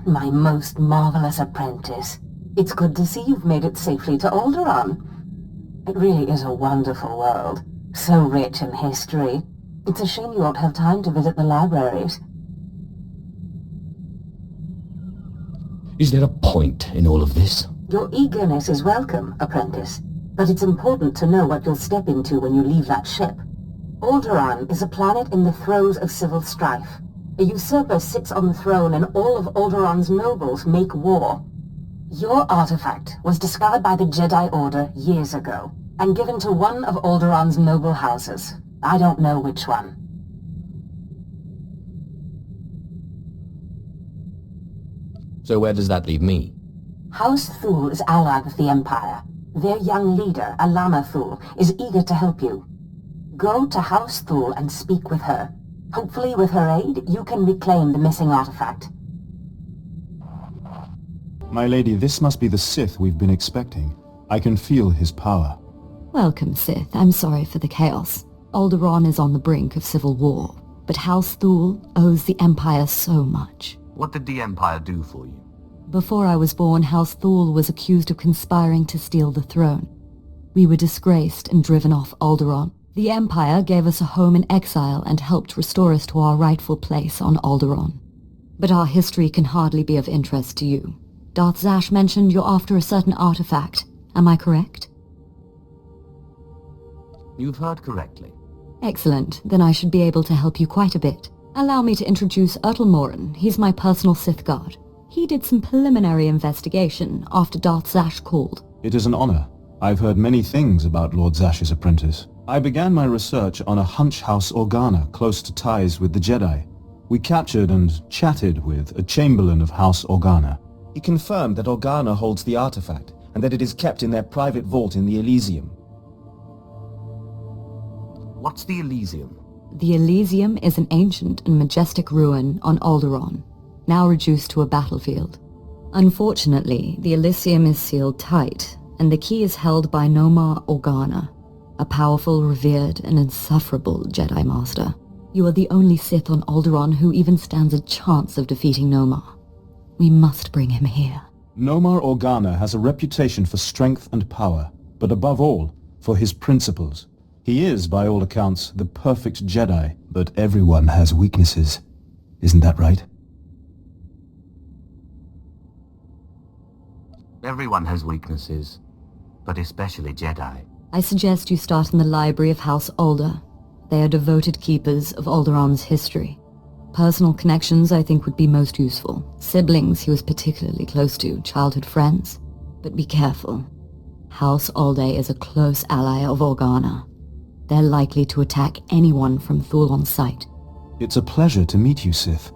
My most marvelous apprentice. It's good to see you've made it safely to Alderaan. It really is a wonderful world, so rich in history. It's a shame you won't have time to visit the libraries. Is there a point in all of this? Your eagerness is welcome, apprentice, but it's important to know what you'll step into when you leave that ship. Alderaan is a planet in the throes of civil strife. A usurper sits on the throne and all of Alderaan's nobles make war. Your artifact was discovered by the Jedi Order years ago, and given to one of Alderaan's noble houses. I don't know which one. So where does that leave me? House Thul is allied with the Empire. Their young leader, Alama Thul, is eager to help you. Go to House Thul and speak with her. Hopefully with her aid, you can reclaim the missing artifact. My lady, this must be the Sith we've been expecting. I can feel his power. Welcome, Sith. I'm sorry for the chaos. Alderaan is on the brink of civil war, but House Thul owes the Empire so much. What did the Empire do for you? Before I was born, House Thul was accused of conspiring to steal the throne. We were disgraced and driven off Alderaan. The Empire gave us a home in exile and helped restore us to our rightful place on Alderaan. But our history can hardly be of interest to you. Darth Zash mentioned you're after a certain artifact. Am I correct? You've heard correctly. Excellent. Then I should be able to help you quite a bit. Allow me to introduce Morin. He's my personal Sith guard. He did some preliminary investigation after Darth Zash called. It is an honor. I've heard many things about Lord Zash's apprentice. I began my research on a Hunch House Organa close to ties with the Jedi. We captured and chatted with a Chamberlain of House Organa. He confirmed that Organa holds the artifact, and that it is kept in their private vault in the Elysium. What's the Elysium? The Elysium is an ancient and majestic ruin on Alderaan, now reduced to a battlefield. Unfortunately, the Elysium is sealed tight, and the key is held by Nomar Organa, a powerful, revered, and insufferable Jedi Master. You are the only Sith on Alderaan who even stands a chance of defeating Nomar. We must bring him here. Nomar Organa has a reputation for strength and power, but above all, for his principles. He is, by all accounts, the perfect Jedi, but everyone has weaknesses. Isn't that right? Everyone has weaknesses, but especially Jedi. I suggest you start in the library of House Alder. They are devoted keepers of Alderaan's history. Personal connections I think would be most useful. Siblings he was particularly close to, childhood friends. But be careful. House Alde is a close ally of Organa. They're likely to attack anyone from Thul on sight. It's a pleasure to meet you, Sith.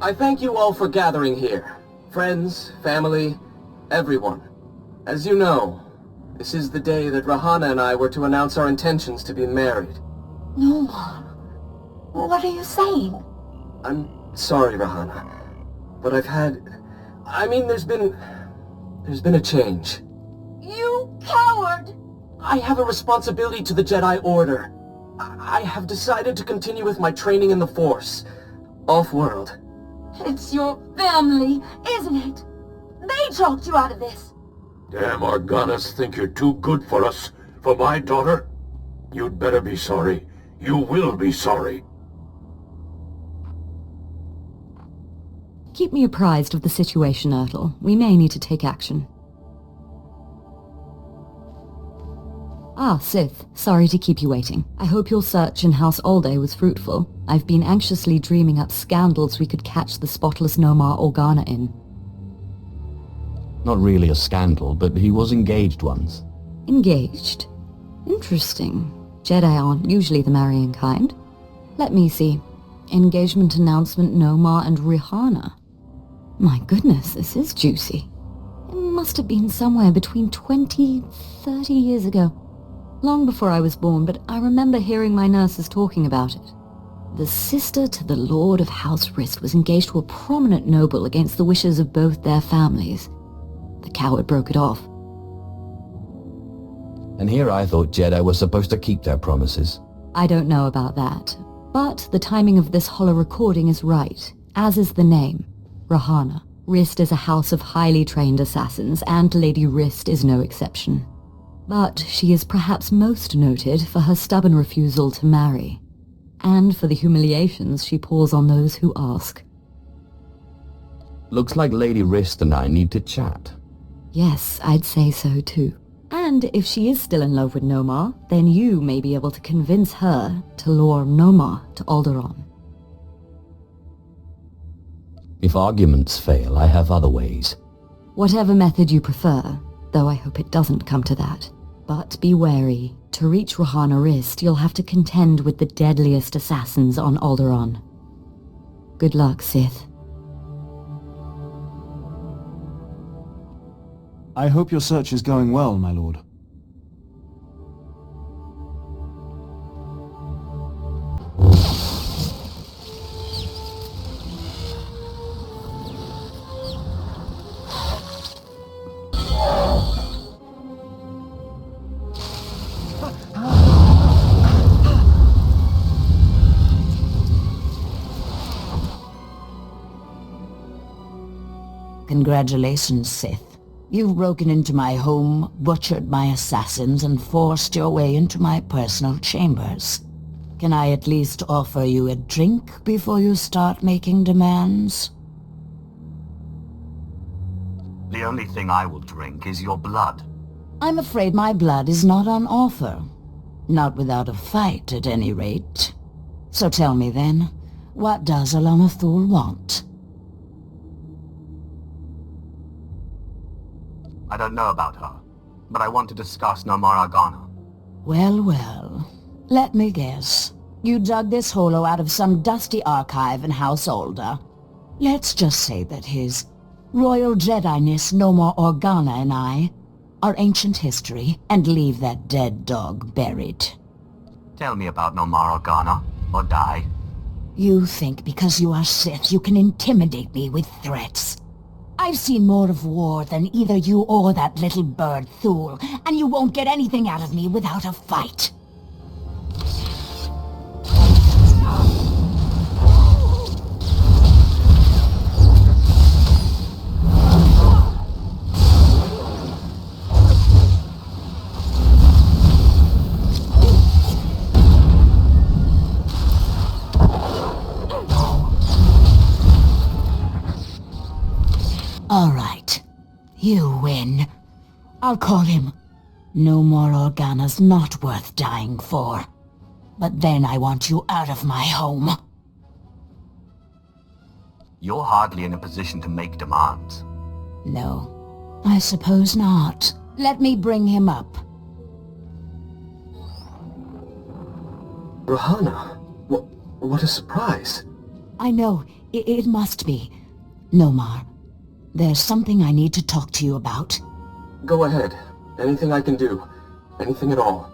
I thank you all for gathering here. Friends, family, everyone. As you know, this is the day that Rahana and I were to announce our intentions to be married. No. What are you saying? I'm sorry, Rahana, but there's been a change. You coward! I have a responsibility to the Jedi Order. I have decided to continue with my training in the Force, off-world. It's your family, isn't it? They talked you out of this. Damn Organas think you're too good for us, for my daughter? You'd better be sorry. You will be sorry. Keep me apprised of the situation, Ertl. We may need to take action. Ah, Sith. Sorry to keep you waiting. I hope your search in House Alde was fruitful. I've been anxiously dreaming up scandals we could catch the spotless Nomar Organa in. Not really a scandal, but he was engaged once. Engaged? Interesting. Jedi aren't usually the marrying kind. Let me see. Engagement announcement Nomar and Rihanna. My goodness, this is juicy. It must have been somewhere between 20, 30 years ago. Long before I was born, but I remember hearing my nurses talking about it. The sister to the Lord of House Rist was engaged to a prominent noble against the wishes of both their families. The coward broke it off. And here I thought Jedi were supposed to keep their promises. I don't know about that, but the timing of this holo recording is right, as is the name, Rahana. Rist is a house of highly trained assassins, and Lady Rist is no exception. But she is perhaps most noted for her stubborn refusal to marry, and for the humiliations she pours on those who ask. Looks like Lady Rist and I need to chat. Yes, I'd say so too. And if she is still in love with Nomar, then you may be able to convince her to lure Nomar to Alderaan. If arguments fail, I have other ways. Whatever method you prefer, though I hope it doesn't come to that. But be wary. To reach Rahana Rist, you'll have to contend with the deadliest assassins on Alderaan. Good luck, Sith. I hope your search is going well, my lord. Congratulations, Sith. You've broken into my home, butchered my assassins, and forced your way into my personal chambers. Can I at least offer you a drink before you start making demands? The only thing I will drink is your blood. I'm afraid my blood is not on offer. Not without a fight, at any rate. So tell me then, what does Alana Thul want? I don't know about her, but I want to discuss Nomar Organa. Well, well. Let me guess. You dug this holo out of some dusty archive in House Alder. Let's just say that his Royal Jedi-ness Nomar Organa and I are ancient history, and leave that dead dog buried. Tell me about Nomar Organa, or die. You think because you are Sith you can intimidate me with threats. I've seen more of war than either you or that little bird Thul, and you won't get anything out of me without a fight. All right. You win. I'll call him. Nomar Organa's not worth dying for. But then I want you out of my home. You're hardly in a position to make demands. No, I suppose not. Let me bring him up. Rahana, what a surprise. I know, it must be. Nomar, there's something I need to talk to you about. Go ahead. Anything I can do. Anything at all.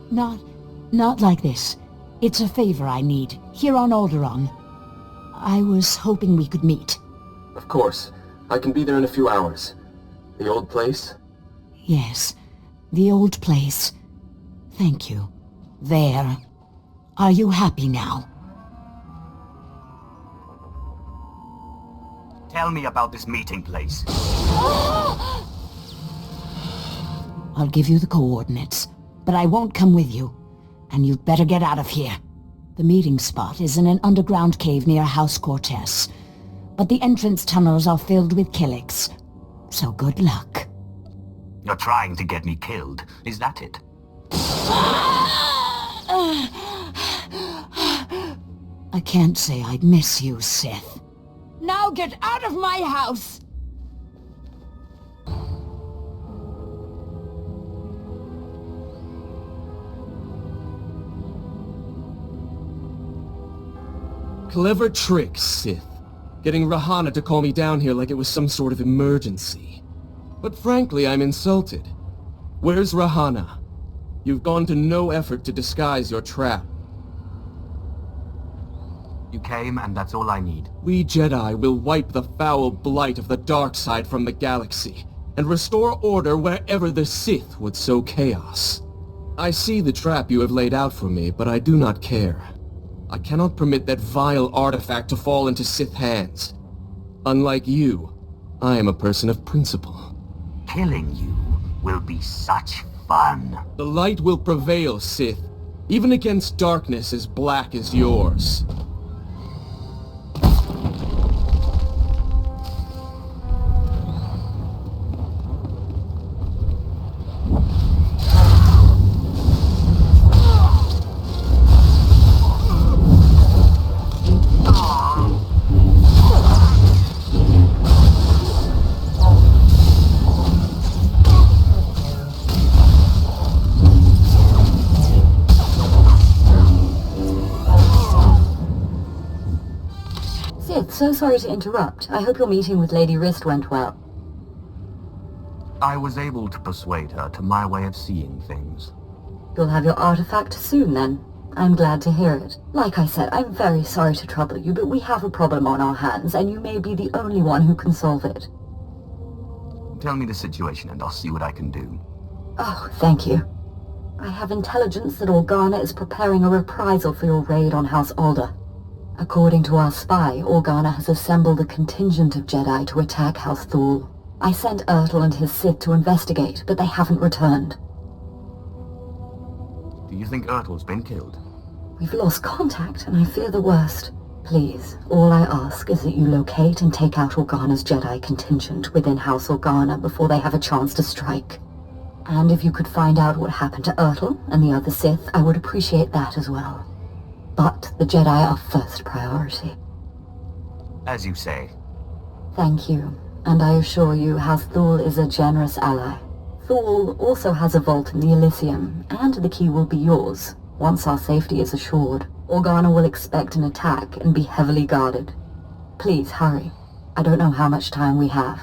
Not like this. It's a favor I need, here on Alderaan. I was hoping we could meet. Of course. I can be there in a few hours. The old place? Yes, the old place. Thank you. There. Are you happy now? Tell me about this meeting place. I'll give you the coordinates, but I won't come with you. And you'd better get out of here. The meeting spot is in an underground cave near House Cortez. But the entrance tunnels are filled with Killiks. So good luck. You're trying to get me killed, is that it? I can't say I'd miss you, Sith. Now get out of my house! Clever trick, Sith. Getting Rahana to call me down here like it was some sort of emergency. But frankly, I'm insulted. Where's Rahana? You've gone to no effort to disguise your trap. You came, and that's all I need. We Jedi will wipe the foul blight of the dark side from the galaxy, and restore order wherever the Sith would sow chaos. I see the trap you have laid out for me, but I do not care. I cannot permit that vile artifact to fall into Sith hands. Unlike you, I am a person of principle. Killing you will be such fun. The light will prevail, Sith, even against darkness as black as yours. So sorry to interrupt. I hope your meeting with Lady Wrist went well. I was able to persuade her to my way of seeing things. You'll have your artifact soon, then. I'm glad to hear it. Like I said, I'm very sorry to trouble you, but we have a problem on our hands, and you may be the only one who can solve it. Tell me the situation, and I'll see what I can do. Oh, thank you. I have intelligence that Organa is preparing a reprisal for your raid on House Alder. According to our spy, Organa has assembled a contingent of Jedi to attack House Thule. I sent Ertl and his Sith to investigate, but they haven't returned. Do you think Ertl's been killed? We've lost contact, and I fear the worst. Please, all I ask is that you locate and take out Organa's Jedi contingent within House Organa before they have a chance to strike. And if you could find out what happened to Ertl and the other Sith, I would appreciate that as well. But the Jedi are first priority. As you say. Thank you, and I assure you House Thule is a generous ally. Thule also has a vault in the Elysium, and the key will be yours, once our safety is assured. Organa will expect an attack and be heavily guarded. Please, hurry. I don't know how much time we have.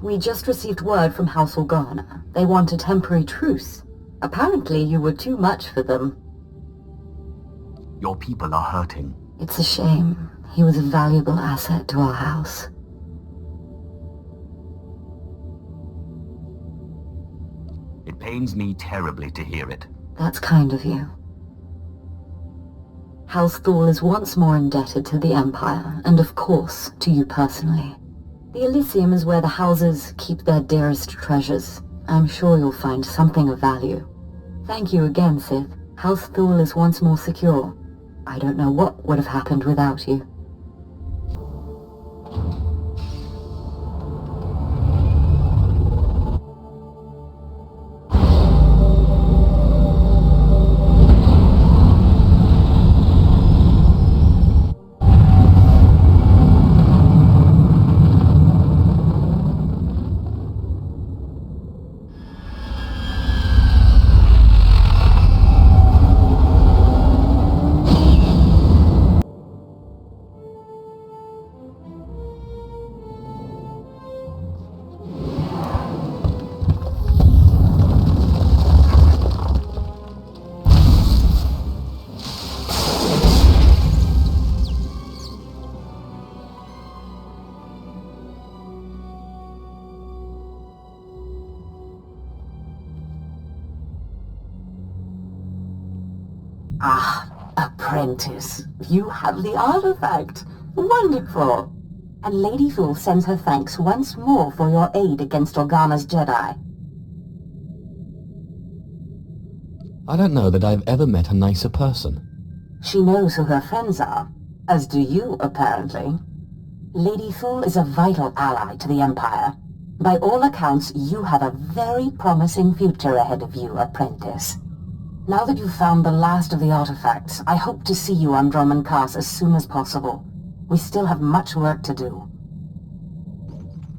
We just received word from House Organa. They want a temporary truce. Apparently you were too much for them. Your people are hurting. It's a shame. He was a valuable asset to our house. It pains me terribly to hear it. That's kind of you. House Thule is once more indebted to the Empire, and of course, to you personally. The Elysium is where the houses keep their dearest treasures. I'm sure you'll find something of value. Thank you again, Sith. House Thule is once more secure. I don't know what would have happened without you. Ah, apprentice. You have the artifact. Wonderful. And Lady Fool sends her thanks once more for your aid against Organa's Jedi. I don't know that I've ever met a nicer person. She knows who her friends are, as do you, apparently. Lady Fool is a vital ally to the Empire. By all accounts, you have a very promising future ahead of you, apprentice. Now that you've found the last of the artifacts, I hope to see you on Drummond Cass as soon as possible. We still have much work to do.